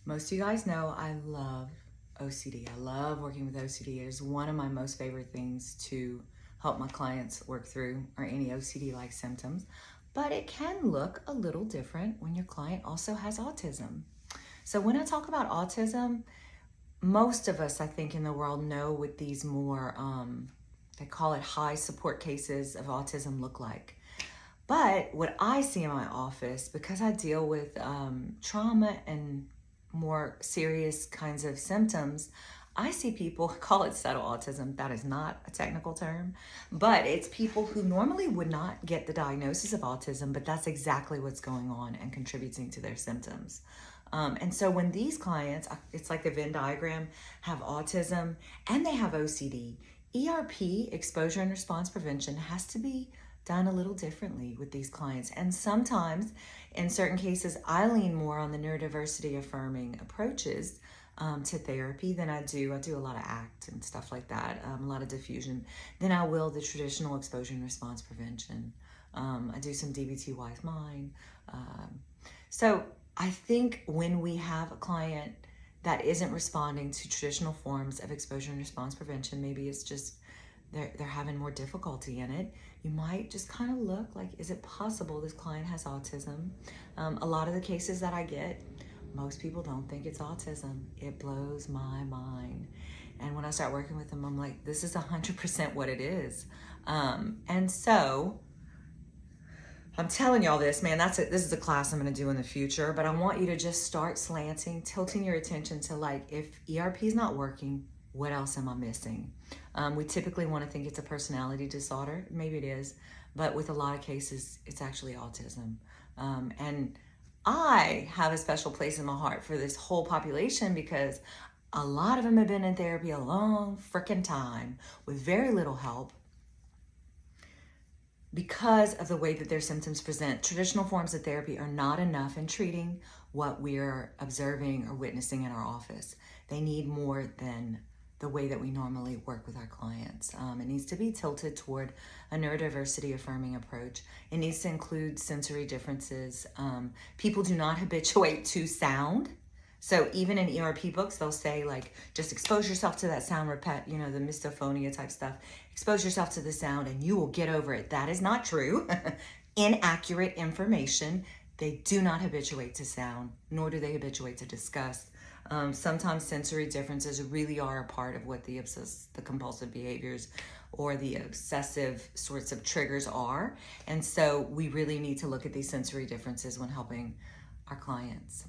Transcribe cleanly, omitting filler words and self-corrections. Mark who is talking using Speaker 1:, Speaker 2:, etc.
Speaker 1: Most of you guys know I love OCD. I love working with OCD. It is one of my most favorite things to help my clients work through or any OCD-like symptoms. But it can look a little different when your client also has autism. So when I talk about autism, most of us, I think, in the world know what these more, they call it high support cases of autism look like. But what I see in my office, because I deal with trauma and more serious kinds of symptoms, I see people call it subtle autism. That is not a technical term, but it's people who normally would not get the diagnosis of autism, but that's exactly what's going on and contributing to their symptoms. And so when these clients, it's like the Venn diagram, have autism and they have OCD, ERP, exposure and response prevention, has to be done a little differently with these clients. And sometimes, in certain cases, I lean more on the neurodiversity affirming approaches to therapy than I do. I do a lot of ACT and stuff like that, a lot of diffusion, than I will the traditional exposure and response prevention. I do some DBT Wise Mind. So I think when we have a client that isn't responding to traditional forms of exposure and response prevention, maybe it's just they're having more difficulty in it, you might just kind of look like, is it possible this client has autism? A lot of the cases that I get, most people don't think it's autism. It blows my mind. And when I start working with them, I'm like, this is 100% what it is. And so I'm telling y'all this, man, this is a class I'm gonna do in the future, but I want you to just start tilting your attention to, like, if ERP is not working, what else am I missing? We typically want to think it's a personality disorder. Maybe it is, but with a lot of cases, it's actually autism. And I have a special place in my heart for this whole population because a lot of them have been in therapy a long freaking time with very little help because of the way that their symptoms present. Traditional forms of therapy are not enough in treating what we're observing or witnessing in our office. They need more than the way that we normally work with our clients. It needs to be tilted toward a neurodiversity affirming approach. It needs to include sensory differences. People do not habituate to sound. So even in ERP books, they'll say, like, just expose yourself to that sound, the misophonia type stuff. Expose yourself to the sound and you will get over it. That is not true. Inaccurate information. They do not habituate to sound, nor do they habituate to disgust. Sometimes sensory differences really are a part of what the compulsive behaviors or the obsessive sorts of triggers are. And so we really need to look at these sensory differences when helping our clients.